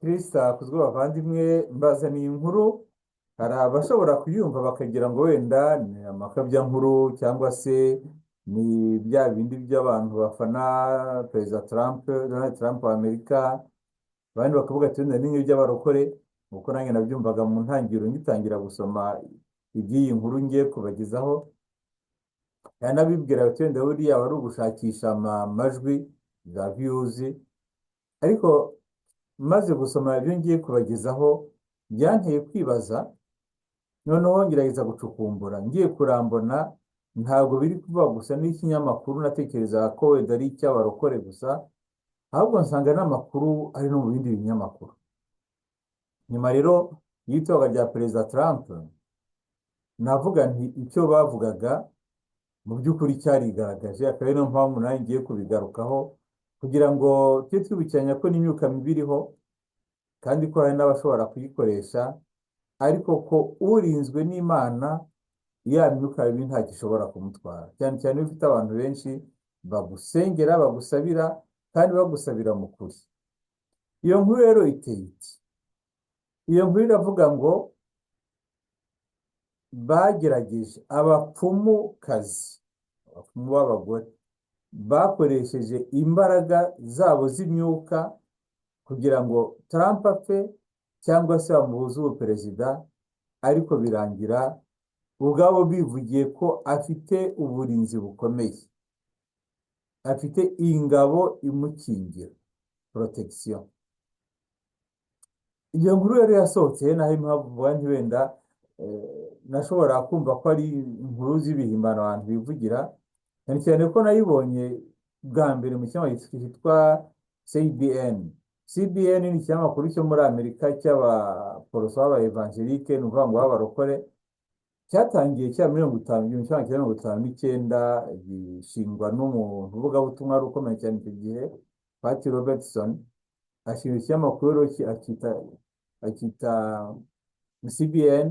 Kristo kuzwa bavandimwe mbazaniye inkuru. Hari abashobora kuyumva bakagira ngo wenda ni amakabyankuru cyangwa se ni bya bindi by'abantu bafana perezida Trump, Donald Trump wa Amerika. Abandi bakavuga ati wenda ni nk'iby'abarokore, kuko nanjye nabyumvaga mu ntangiriro ngitangira gusoma iby'iyi nkuru ngiye kubagezaho. Yanabibwira ati wenda buriya wari ugushakisha amajwi za views, ariko maze gusoma ibyo ngiye kubagezaho byanteye kwibaza. Noneho ngerageza gucukumbura ngiye kurambona ntabwo biri kuvuga gusa n'ikinyamakuru natekereza ko wenda ari icy'abarokore gusa, ahubwo nsanga n'amakuru ari no mu bindi binyamakuru. Nyuma rero y'itorwa rya perezida Trump, navuga nti icyo bavugaga mu by'ukuri cyarigaragaje, akaba ari niyo mpamvu nanjye ngiye kubigarukaho kugira ngo tujye twibukiranya ko n'imyuka mibi iriho, kandi ko hari n'abashobora kuyikoresha, ariko ko urinzwe n'Imana ya myuka mibi ntacyo ishobora kumutwara, cyane cyane iyo ufite abantu benshi bagusengera, bagusabira, kandi bagusabira mu kuri. Iyo nkuru rero iteye iti: iyo nkuru iravuga ngo bagerageje abapfumukazi, abapfumu b'abagore, bakoresheje imbaraga zabo z'imyuka kugira ngo Trump apfe cyangwa se bamubuze ubuperezida, ariko birangira ubwabo bivugiye ko afite uburinzi bukomeye, afite ingabo imukingira, protection. Iyo nkuru rero yasohotse naho impamvu mvuga nti wenda nashobora kumva ko ari inkuru z'ibihimbano abantu bivugira, cyane cyane ko nayibonye bwa mbere mu kinyamakuru cyitwa CBN. CBN ni ikinyamakuru cyo muri Amerika cy'abaporoso b'abaevangelike, ni ukuvuga ngo b'abarokore, cyatangiye cya 1959, gishingwa n'umuntu uvugabutumwa wari ukomeye cyane icyo gihe, Pat Robertson. Ashinga ikinyamakuru akita CBN,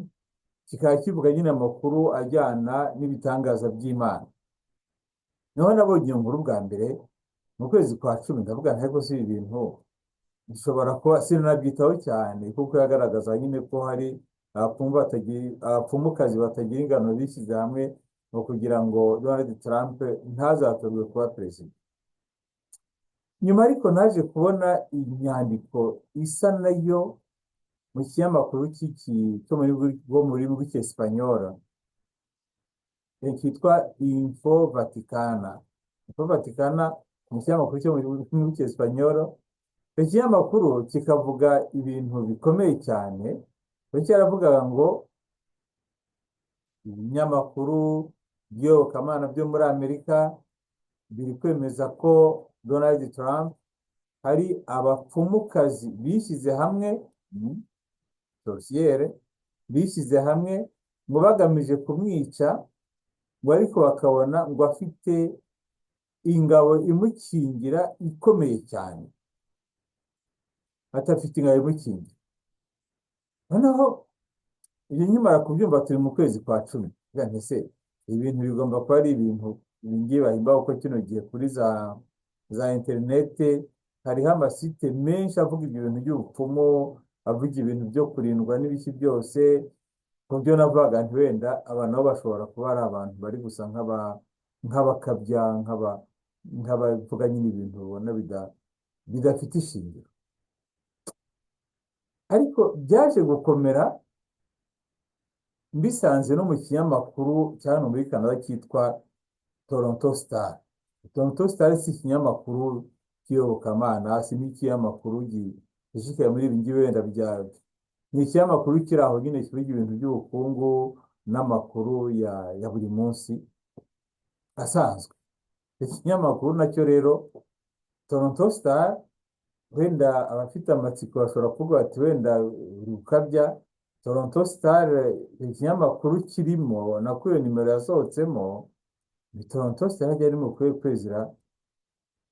kikaba kivuga nyine amakuru ajyana n'ibitangaza by'Imana. Niho nabonye iyo nkuru bwa mbere mu kwezi kwa 10, ndavuga nti ariko si ibi bintu bishobora kuba, sinanabyitaho cyane, kuko yagaragaza nyine ko hari abapfumukazi batagira ingano bishyize hamwe mu kugira ngo Donald Trump ntazatorwe kuba perezida. Nyuma ariko naje kubona inyandiko isa nayo mu kinyamakuru cyo muri rurimi rw'Icyesipanyol cyitwa Info Vaticana. Info Vaticana ni ikinyamakuru cyo muri rurimi rw'Icyesipanyol. Icyo kinyamakuru kikavuga ibintu bikomeye cyane, kuko cyaravugaga ngo ibinyamakuru by'iyobokamana byo muri Amerika biri kwemeza ko Donald Trump hari abapfumukazi bishyize hamwe, sorciere, bishyize hamwe ngo bagamije kumwica, ngo ariko bakabona ngo afite ingabo imukingira ikomeye cyane, atafite ingabo imukingira. Noneho ibyo nkimara kubyumva turi mu kwezi kwa 10, ese ibintu bigomba kuba ari ibintu bingiye bahimbaho, ko kino gihe kuri za interinete hariho amasite menshi avuga ibyo bintu by'ubupfumu, avuga ibintu byo kurindwa n'ibiki byose. Ku byo navuga nti wenda abantu nabo bashobora kuba ari abantu bari gusa nk'abakabya, nk'abavuga nyine ibintu ubona bidafite ishingiro. Ariko byaje gukomera mbisanze no mu kinyamakuru cya hano muri Canada cyitwa Toronto Star. Toronto Star si ikinyamakuru cy'iyobokamana, si n'ikinyamakuru gishyikiye muri ibi ngibi wenda byabyo. Ni ikinyamakuru kiri aho nyine kivuga ibintu by'ubukungu n'amakuru ya buri munsi asanzwe. Ikinyamakuru nacyo rero Toronto Star, wenda abafite amatsiko bashobora kuvuga bati wenda rukabya. Toronto Star ikinyamakuru kirimo nako iyo nimero yasohotsemo ni Toronto Star yari mu kwezi,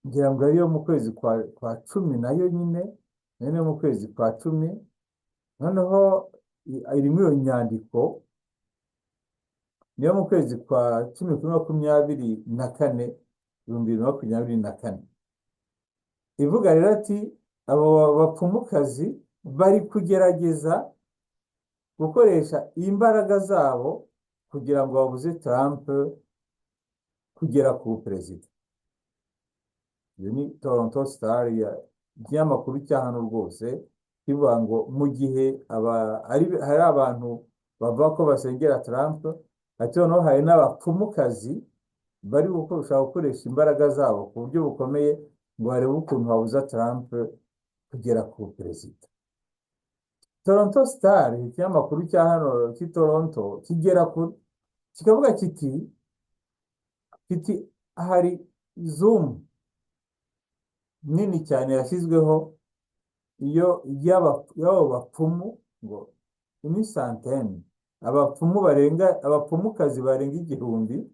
ngira ngo ariyo mu kwezi kwa 10 nayo nyine, nayo mu kwezi kwa 10. Noneho irimo iyo nyandiko niyo mu kwezi kwa 10/24, 2024, ivuga rero ati abo bapfumukazi bari kugerageza gukoresha imbaraga zabo kugira ngo babuze Trump kugera ku perezida. Iyo ni Toronto Star, ikinyamakuru cya hano rwose, kivuga ngo mu gihe hari abantu bavuga ko basengera Trump, ati noneho hari n'abapfumukazi bari gushaka gukoresha imbaraga zabo ku buryo bukomeye ngo barebe ukuntu babuza Trump kugera ku perezida. Toronto Star, ikinyamakuru cya hano cy'i Toronto, kikavuga kiti hari Zoom nini cyane yashyizweho y'abo bapfumu, ngo ni santene, abapfumukazi barenga 1000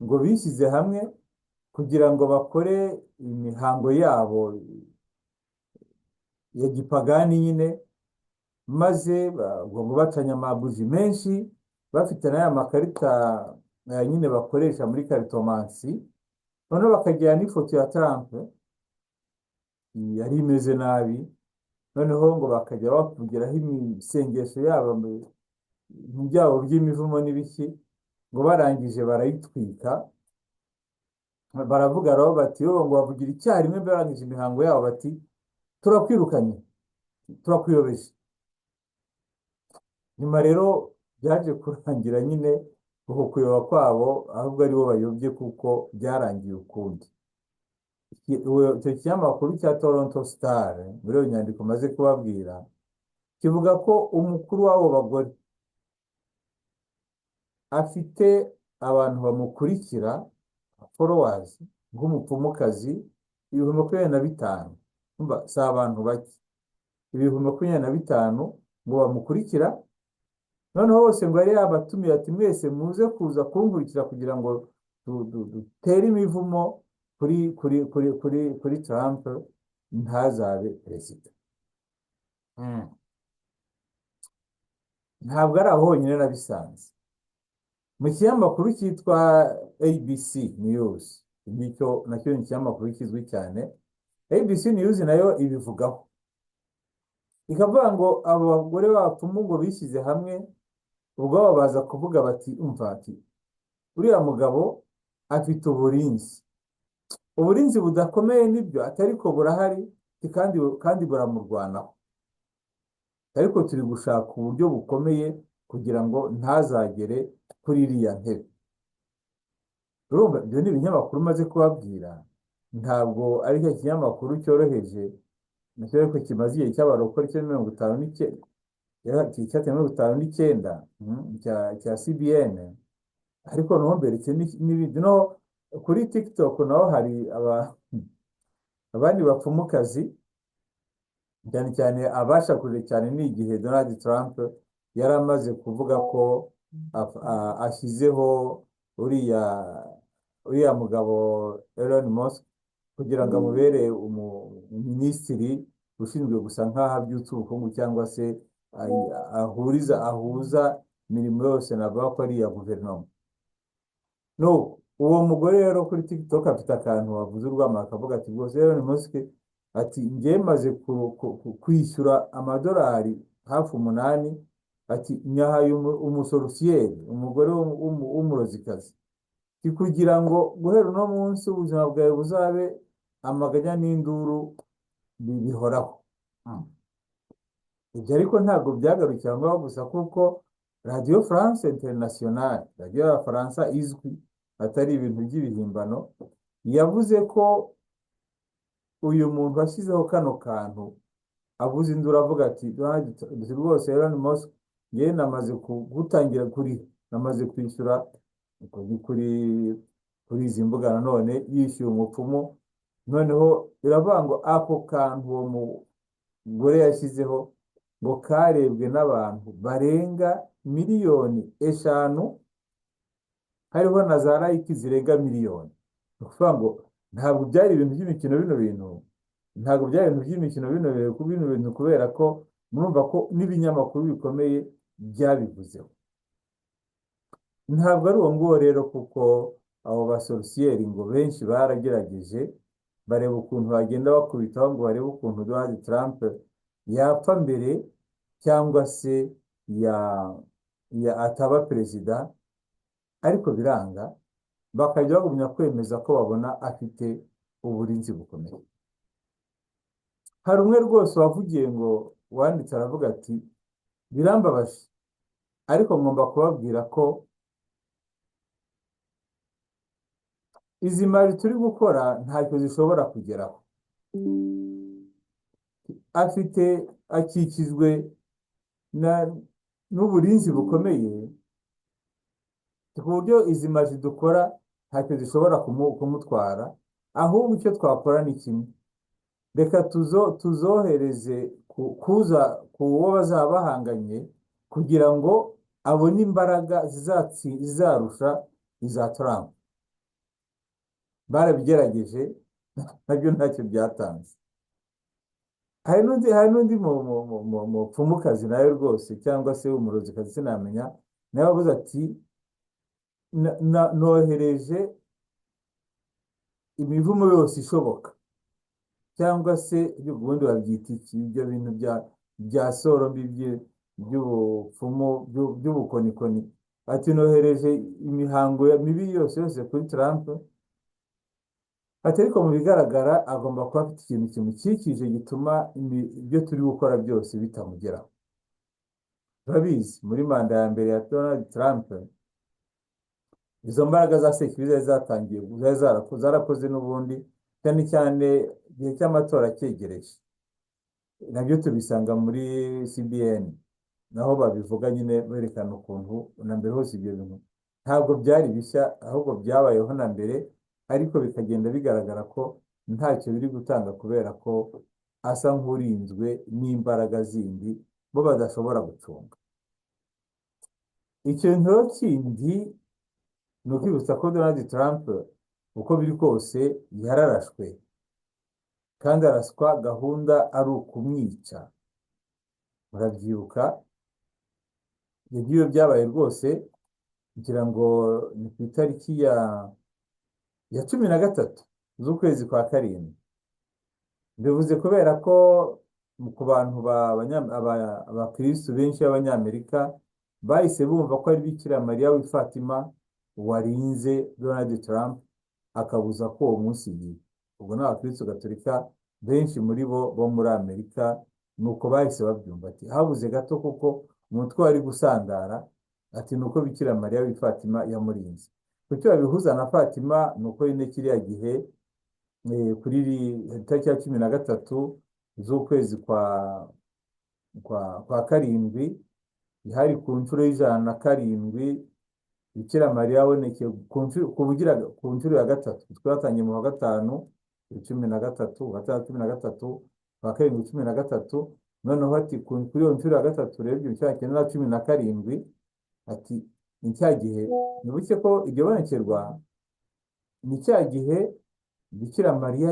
ngo bishyize hamwe kugira ngo bakore imihango yabo ya gipagani nyine, maze bacanye amabuji menshi, bafite n'aya makarita nyine bakoresha muri karitomansi, noneho bakagira n'ifoto ya Trump yari imeze nabi, noneho ngo bakajya bavugiraho imisengesho yabo mu byabo by'imivumo n'ibiki, ngo barangije barayitwika, baravuga rero bati ngo bavugira icyarimwe, barangije imihango yabo bati turakwirukanye, turakwiyobeje. Nyuma rero byaje kurangira nyine uko kuyoba kwabo ahubwo aribo bayobye, kuko byarangiye ukundi. Icyo kinyamakuru cya Toronto Star muri iyo nyandiko maze kubabwira kivuga ko umukuru w'abo bagore afite abantu bamukurikira followers nk'umupfumukazi 25,000. Si abantu bake, 25,000 ngo bamukurikira. Noneho bose ngo yari yabatumiye ati mwese muze kuza kunkurikira kugira ngo dutere imivumo kuri Trump ntazabe perezida. Ntabwo ari aho honyine nabisanze. Mu kinyamakuru cyitwa ABC News, nacyo ni ikinyamakuru kizwi cyane. ABC News nayo ibivugaho, ikavuga ngo abo bagore b'abapfumu ngo bishyize hamwe, ubwo baza kuvuga bati umva, ati uriya mugabo afite uburinzi budakomeye nibyo, atari ko burahari kandi buramurwanaho, ariko turi gushaka uburyo bukomeye kugira ngo ntazagere kuri iriya ntebe. Urumva, ibyo ni ibinyamakuru maze kubabwira, ntabwo ari cyo kinyamakuru cyoroheje, nacyo ariko kimaze igihe cy'abarokore cya 59 cya CBN, ariko noneho mberetse n'ibindi. No kuri TikTok naho hari abandi bapfumukazi, cyane cyane abashakuje cyane ni igihe Donald Trump yari amaze kuvuga ko ashyizeho uriya mugabo Elon Musk kugira ngo amubere minisitiri ushinzwe gusa nk'aho abyutsa ubukungu, cyangwa se ahuza imirimo yose navuga ko ari iya guverinoma. No, uwo mugore rero kuri TikTok afite akantu wavuze urwamo, akavuga ati rwose Elon Musk ati njye maze kwishyura amadolari hafi 8, ati nyahaye umusorosiyeri, umugore w'umurozikazi, kugira ngo guhera uno munsi ubuzima bwawe buzabe amaganya n'induru bihoraho. Ibyo ariko ntabwo byagarukiye aho ngaho gusa, kuko Radio France Internationale, radiyo y'Abafaransa izwi, atari ibintu by'ibihimbano, yavuze ko uyu muntu washyizeho kano kantu avuze induru avuga ati rwose Elon Musk, njye namaze gutangira namaze kwishyura kuri izi mbuga, nanone yishyuye umupfumu. Noneho biravuga ngo ako kantu uwo mugore yashyizeho ngo karebwe n'abantu barenga 5,000,000, hariho na za like zirenga 1,000,000. Ni ukuvuga ngo ntabwo byari ibintu by'imikino bino bintu, ntabwo byari ibintu by'imikino bino bintu, kubera ko murumva ko n'ibinyamakuru bikomeye byabivuzeho. Ntabwo ari uwo nguwo rero, kuko abo basorosiyeri ngo benshi baragerageje bareba ukuntu bagenda bakubitaho, ngo barebe ukuntu Donald Trump yapfa mbere cyangwa se ya ataba perezida, ariko biranga, bakajya bagumya kwemeza ko babona afite uburinzi bukomeye. Hari umwe rwose wavugiye ngo, wanditse aravuga ati birambabaje, ariko ngomba kubabwira ko izi mari turi gukora ntacyo zishobora kugeraho. Akikijwe n'uburinzi bukomeye, ku buryo izi mari dukora ntacyo zishobora kumutwara, ahubwo icyo twakora ni kimwe: reka tuzohereze ku wo bazaba bahanganye, kugira ngo abone imbaraga zizarusha iza Trump. Barabigerageje nabyo ntacyo byatanze. Hari n'undi mupfumukazi nawe rwose, cyangwa se umurozikazi sinamenya, nawe avuze ati nohereje imivumo yose ishoboka, cyangwa se ubundi babyita iki, ibyo bintu bya sorombi by'ubupfumu by'ubukonikoni, ati nohereje imihango mibi yose kuri Trump. Ati ariko mu bigaragara agomba kuba afite ikintu kimukikije gituma ibyo turi gukora byose bitamugeraho. Urabizi, muri manda ya mbere ya Donald Trump, izo mbaraga za sekirite zatangiye zarakoze n'ubundi, cyane cyane igihe cy'amatora cyegereje. Nabyo tubisanga muri CBN, naho babivuga nyine berekana ukuntu na mbere hose ibyo bintu ntabwo byari bishya, ahubwo byabayeho na mbere, ariko bikagenda bigaragara ko ntacyo biri gutanga, kubera ko asa nk'urinzwe n'imbaraga zindi bo badashobora gucunga. Ikintu kindi ni ukwibutsa ko Donald Trump uko biri kose yararashwe, kandi araswa gahunda ari ukumwica. Murabyibuka ibyo byabaye rwose, kugira ngo ni ku itariki ya 13 z'ukwezi kwa karindwi. Bivuze kubera ko ku bantu abakristu benshi b'abanyamerika bahise bumva ko ari Bikira Mariya w'i Fatima warinze Donald Trump akabuza ko uwo munsi yiba. Ubwo n'abakristu gatolika benshi muri bo muri Amerika nuko bahise babyumva, ati habuze gato kuko umutwe wari gusandara, ati nuko Bikira Mariya w'i Fatima yamurinze. Kuki babihuza na Fatima? Nuko nyine kiriya gihe kuri tariki ya 13 z'ukwezi kwa karindwi, hari ku nshuro y'107 Bikira Mariya yabonekeye ku nshuro ya gatatu. Twatangiye mu wa gatanu 13, gatatu 13, kwa karindwi 13, noneho ati kuri iyo nshuro ya gatatu rero ibyo cya 17, ati ni cya gihe nibuke ko iryo bonekerwa ni cya gihe Bikira Mariya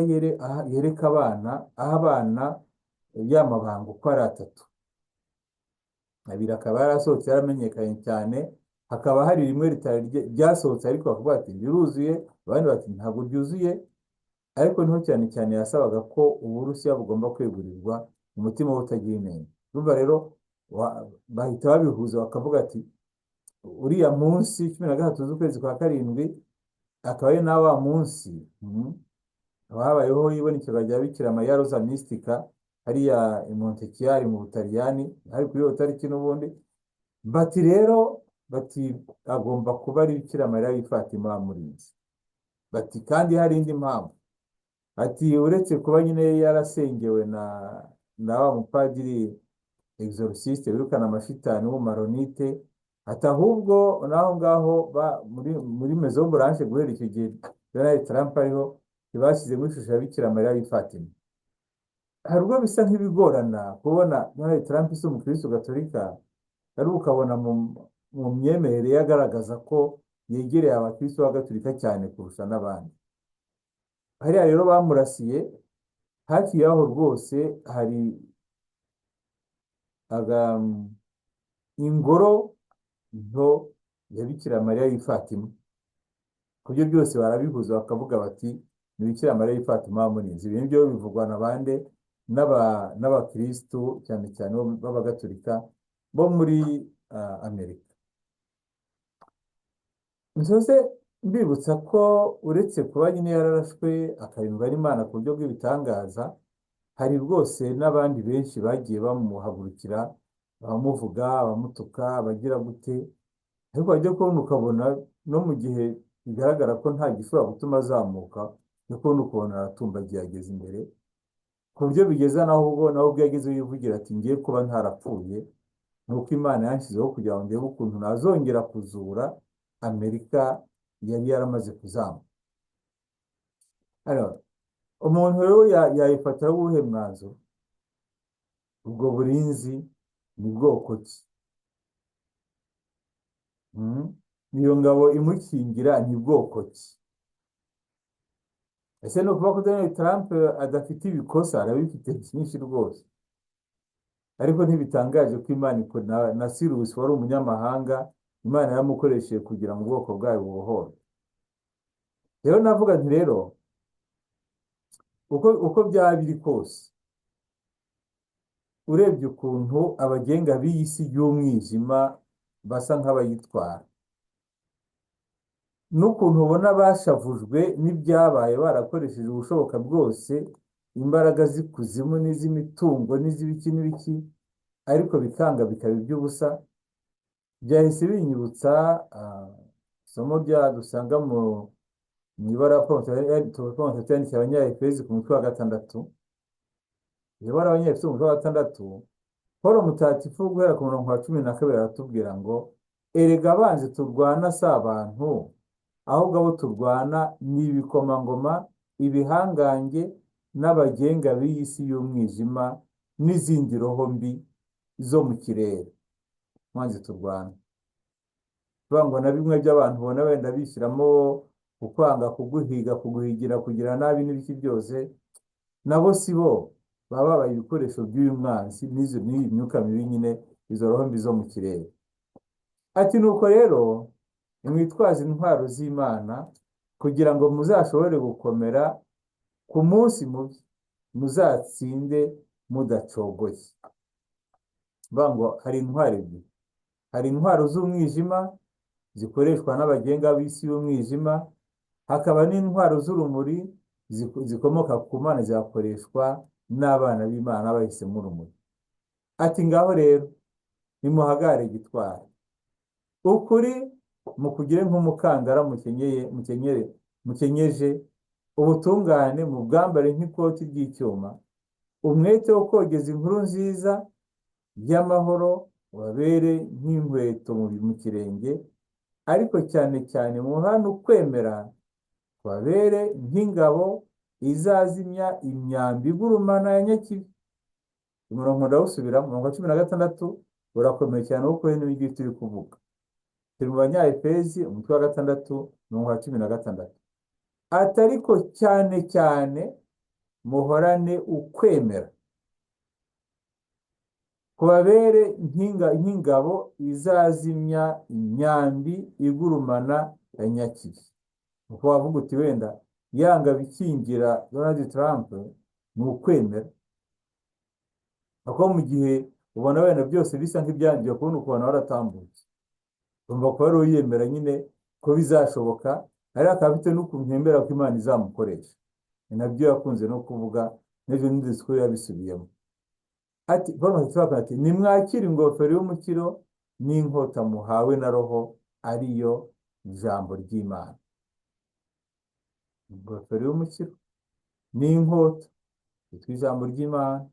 yereka abana y'amabanga uko ari 3. Abiri akaba yarasohotse yaramenyekanye cyane, hakaba hari rimwe ryasohotse ariko bakavuga ati biruzuye, abandi bati ntabwo ryuzuye, ariko niho cyane cyane yasabaga ko Uburusiya bugomba kwegurirwa umutima utagira inenge. Urumva rero bahita babihuza bakavuga ati uriya munsi 13 z'ukwezi kwa karindwi akaba ari na wa munsi habayeho ibonekera rya Bikira Mariya Rosa Mystica hariya i Montechiari mu Butaliyani, hari kuri iyo tariki n'ubundi. Bati rero agomba kuba ari Bikira Mariya w'i Fatima wamurinze. Bati kandi hari indi mpamvu, ati uretse kuba nyine yarasengewe na wa mupadiri exorciste wirukana amashitani w'umumaronite, ati ahubwo naho ngaho muri Maison Blanche guhera icyo gihe Donald Trump ariho ntibashyizemo ishusho ya Bikira Mariya w'i Fatima. Hari ubwo bisa nk'ibigorana kubona Donald Trump si umukristo gatolika, ari ukabona mu myemerere agaragaza ko yegereye abakristo b'agatolika cyane kurusha n'abandi. Hariya rero bamurasiye hafi yaho rwose hari ingoro nto ya Bikira Mariya w'i Fatima. Ku byo byose barabihuza bakavuga bati ni Bikira Mariya w'i Fatima wamurinze. Ibintu byo bivugwa na bande? n'abakristu cyane cyane b'abagatolika bo muri Amerika. Nsoze mbibutsa ko uretse kuba nyine yararashwe akayumva n'Imana ku buryo bw'ibitangaza, hari rwose n'abandi benshi bagiye bamuhagurukira, abamuvuga, abamutuka, abagira gute, ariko wajya kubona ukabona no mu gihe bigaragara ko nta gishobora gutuma azamuka, no kubona ukabona aratumbagiye ageze imbere, ku buryo bigeza naho ubwo nawe ubwo yagezeho yivugira ati ngiye kuba ntarapfuye, nuko Imana yanshyizeho kugira ngo ndebe ukuntu nazongera kuzura Amerika yari yaramaze kuzamuka. Umuntu rero yayifatiraho uwuhe mwanzuro? Ubwo burinzi ni bwoko ki? Iyo ngabo imukingira ni bwoko ki? Ese ni ukuvuga ko Donald Trump adafite ibikosa? Arabifite byinshi rwose, ariko ntibitangaje ko Imana na Cyrus wari umunyamahanga, Imana yamukoresheje kugira ngo ubwoko bwayo bubohore. Rero navuga nti rero uko byaba biri kose, urebye ukuntu abagenga b'iyi si y'umwijima basa nk'abayitwara, n'ukuntu ubona bashavujwe n'ibyabaye, barakoresheje ubushoboka bwose, imbaraga z'ikuzimu n'iz'imitungo n'iz'ibiki n'ibiki, ariko bikanga bikaba iby'ubusa. Byahise binyibutsa isomo dusanga mu ibara Pawulo yandikiye Abanyefezi ku mutwe wa 6. Ibara Abanyefezi ku mutwe wa 6, Pawulo mutagatifu guhera ku murongo wa 12 aratubwira ngo erega abanzi turwana si abantu, ahubwo abo turwana ni ibikomangoma, ibihangange n'abagenga b'iyi si y'umwijima n'izindi roho mbi zo mu kirere. Mwanzi turwana ngo na bimwe by'abantu ubona wenda bishyiramo ukwanga, kuguhiga, kuguhigira, kugira nabi n'ibiki byose, nabo si bo baba babaye ibikoresho by'uyu mwanzi n'iyi myuka mibi nyine, izo roho mbi zo mu kirere. Ati nuko rero nimwitwaze intwaro z'Imana kugira ngo muzashobore gukomera ku munsi mubi, muzatsinde mudacogoye. Ngo hari intwaro ebyiri: hari intwaro z'umwijima zikoreshwa n'abagenga b'isi y'umwijima, hakaba n'intwaro z'urumuri zikomoka ku Mana, zigakoreshwa n'abana b'Imana bahisemo urumuri. Ati ngaho rero nimuhagare gitwari, ukuri mukugire nk'umukandara mukenyeje, ubutungane mu bwambare nk'ikoti ry'icyuma, umwete wo kogeza inkuru nziza y'amahoro ubabere nk'inkweto mu kirenge, ariko cyane cyane muhane ukwemera kubabere nk'ingabo izazimya imyambi igurumana ya nyakibi. Umurongo ndawusubira, umurongo wa 16 urakomeye cyane kuko n'ibyo turi kuvuga. Turi mu Banyefezi umutwe wa 6 umurongo wa 16. Atariko cyane cyane muhorane ukwemera kubabere nk'ingabo izazimya imyambi igurumana ya nyakibi. Uko wavuga uti wenda yanga bikingira Donald Trump ni ukwemera, ako mu gihe ubona wenda byose bisa nk'ibyangiye kubona ukubona waratambutse, urumva ko wari uyemera nyine ko bizashoboka, ariko akaba afite n'ukuntu yemera ko Imana izamukoresha. Ni nabyo yakunze no kuvuga, n'ejo n'indisiko yabisubiyemo. Ati ati nimwakire ingofero y'umukiro n'inkota muhawe na Roho, ariyo ijambo ry'Imana. Ingofero y'umukiro n'inkota yitwa ijambo ry'Imana.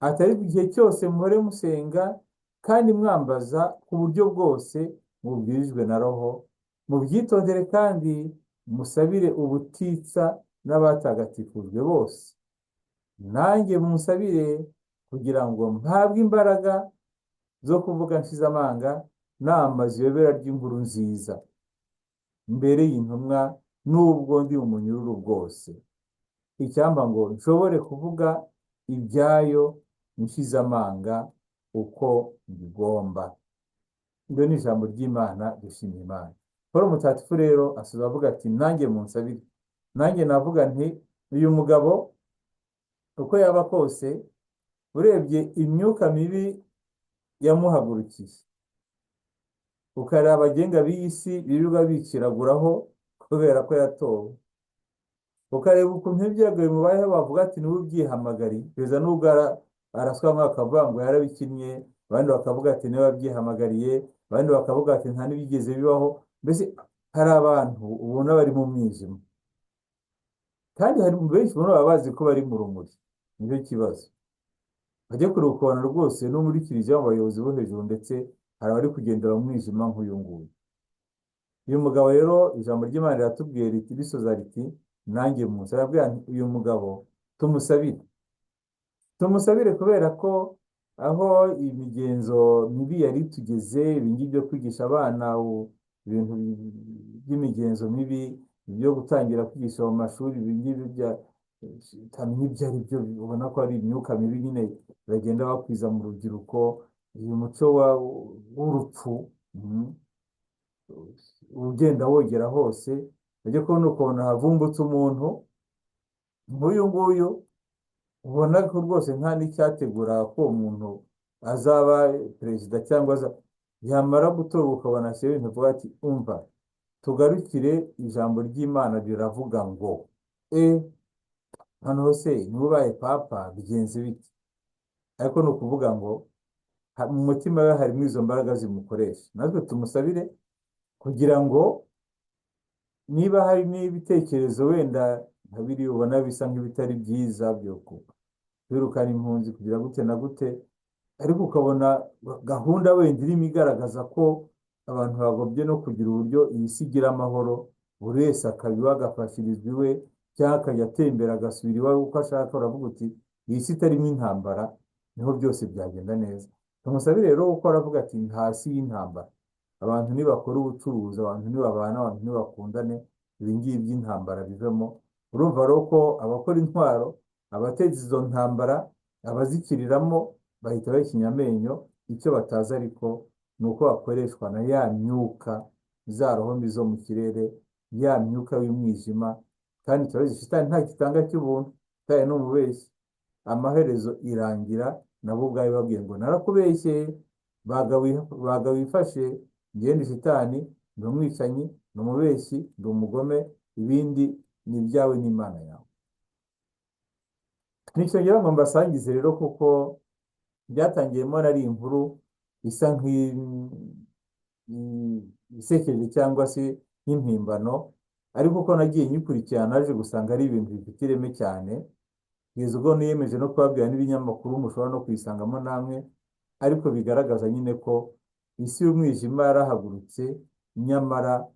Atari igihe cyose muhore musenga kandi mwambaza ku buryo bwose mubwirijwe na Roho, mubyitondere kandi musabire ubutitsa n'abatagatifujwe bose. Nanjye musabire kugira ngo mpabwe imbaraga zo kuvuga nshize amanga n'amazi yobera ry'inkuru nziza mbere y'intumwa, n'ubwo ndi umunyururu bwose, icyamba ngo nshobore kuvuga ibyayo nshize amanga uko bigomba. Iryo ni ijambo ry'Imana, dushimira Imana. Pawulo mutagatifu rero asoza avuga ati nanjye munsabire. Nanjye navuga nti uyu mugabo uko yaba kose urebye imyuka mibi yamuhagurukiye, ukareba abagenga b'iyi si birirwa biciraguraho kubera ko yatowe, ukareba ukuntu ibyago bimubayeho bavuga ati niwe ubyihamagariye, kugeza n'ubwo araswa bakavuga ngo yarabikinnye, abandi bakavuga ati niwe wabyihamagariye, abandi bakavuga ati nta n'ibigeze bibaho. Mbese hari abantu ubona bari mu mwijima, kandi hari benshi ubona baba bazi ko bari mu rumuri. Nicyo kibazo, bajya kure ukabona rwose no muri kiliziya mu bayobozi bo hejuru ndetse hari abari kugendera mu mwijima nk'uyu nguyu. Uyu mugabo rero ijambo ry'Imana riratubwiye riti risoza riti nanjye munsi, arabwira uyu mugabo tumusabire, tumusabire kubera ko aho imigenzo mibi yari tugeze, ibingibi byo kwigisha abana ibintu by'imigenzo mibi, byo gutangira kwigisha mu mashuri ibingibi utamenya ibyo ari byo, ubona ko ari imyuka mibi nyine bagenda bakwiza mu rubyiruko, uyu muco w'urupfu ugenda wogera hose. Bajya kubona ukuntu havumbutse umuntu nk'uyu nguyu, ubona ko rwose nta n'icyategura ko uwo muntu azaba perezida cyangwa yamara gutorwa ukabona ashyira ibintu avuga ati umva tugarukire ijambo ry'Imana riravuga ngo hano hose niba ubaye papa bigenze biti, ariko ni ukuvuga ngo mu mutima we harimo izo mbaraga zimukoresha. Natwe tumusabire kugira ngo niba hari n'ibitekerezo wenda nka biri ubona bisa nk'ibitari byiza byo kwirukana impunzi kugira gute na gute, ariko ukabona gahunda wenda irimo igaragaza ko abantu bagobye no kugira uburyo iyi si igira amahoro, buri wese akabiba agafashirizwa iwe cyangwa akajya atembera agasubira iwawe uko ashaka. Uravuga uti iyi si itarimo intambara niho byose byagenda neza. Tumusabire rero uko aravuga ati hasi y'intambara abantu nibakora ubucuruzi, abantu nibabana, abantu nibakundane, ibingibi by'intambara bivemo. Urumva rero ko abakora intwaro, abateza izo ntambara, abazikiriramo bahita bahinya amenyo. Icyo batazi ariko ni uko bakoreshwa na ya myuka, za roho mbi zo mu kirere, ya myuka y'umwijima. Kandi ikibazo shitani nta gitanga cy'ubuntu, shitani ni umubeshyi. Amaherezo irangira nabo ubwayo babwiye ngo narakubeshye, baga wifashe, ngende shitani ndi umwicanyi, ndi umubeshyi, ndi umugome, ibindi ni ibyawe n'Imana yawe. Nicyo ngira ngo mbasangize rero, kuko byatangiyemo nari inkuru isa nk'isekeje cyangwa se nk'impimbano, ariko uko nagiye nyikurikirana naje gusanga ari ibintu bifite ireme cyane, kugeza ubwo niyemeje no kubabwira n'ibinyamakuru mushobora no kuyisangamo namwe, ariko bigaragaza nyine ko isi y'umwijima yarahagurutse, nyamara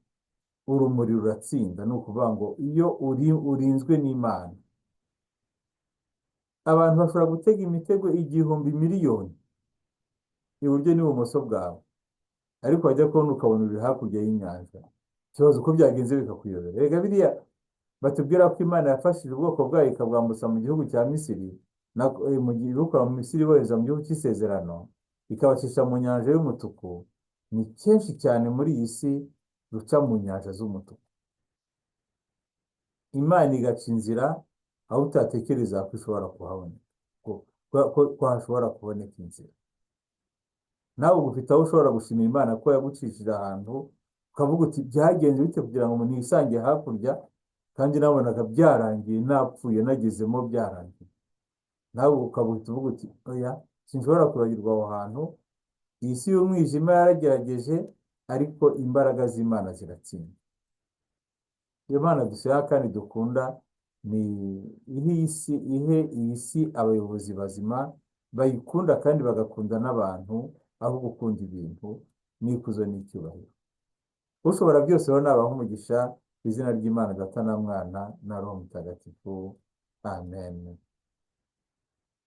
urumuri ruratsinda. Ni ukuvuga ngo iyo urinzwe n'Imana, abantu bashobora gutega imitego 1,000,000 iburyo n'ibumoso bwawe, ariko wajya kubona ukabona uri hakurya y'inyanja. Ikibazo uko byagenze bikakuyobera. Rega biriya batubwira ko Imana yafashije ubwoko bwayo ikabwambutsa mu gihugu cya Misiri, mu gihugu mu Misiri bohereza mu gihugu cy'isezerano, ikabacisha mu nyanja y'umutuku. Ni kenshi cyane muri iyi si ruca mu nyanja z'umutuku, Imana igaca inzira aho utatekereza ko ishobora kuhaboneka, ko hashobora kuboneka inzira. Nawe ufite aho ushobora gushimira Imana ko yagucishije ahantu, ukavuga uti byagenze bite kugira ngo umuntu yisange hakurya, kandi nabonaga byarangiye, napfuye nagezemo byarangiye. Nawe ukabuhita uvuga uti oya, sinshobora kwibagirwa aho hantu. Iyi si y'umwijima yaragerageje, ariko imbaraga z'Imana ziratsinda. Iyo Mana dusenga kandi dukunda, ni ihe iyi si abayobozi bazima bayikunda kandi bagakunda n'abantu, aho gukunda ibintu n'ikuzo n'icyubahiro. Ushobora byose rero nabaha umugisha, ku izina ry'Imana Data na Mwana na Roho Mutagatifu. Amen.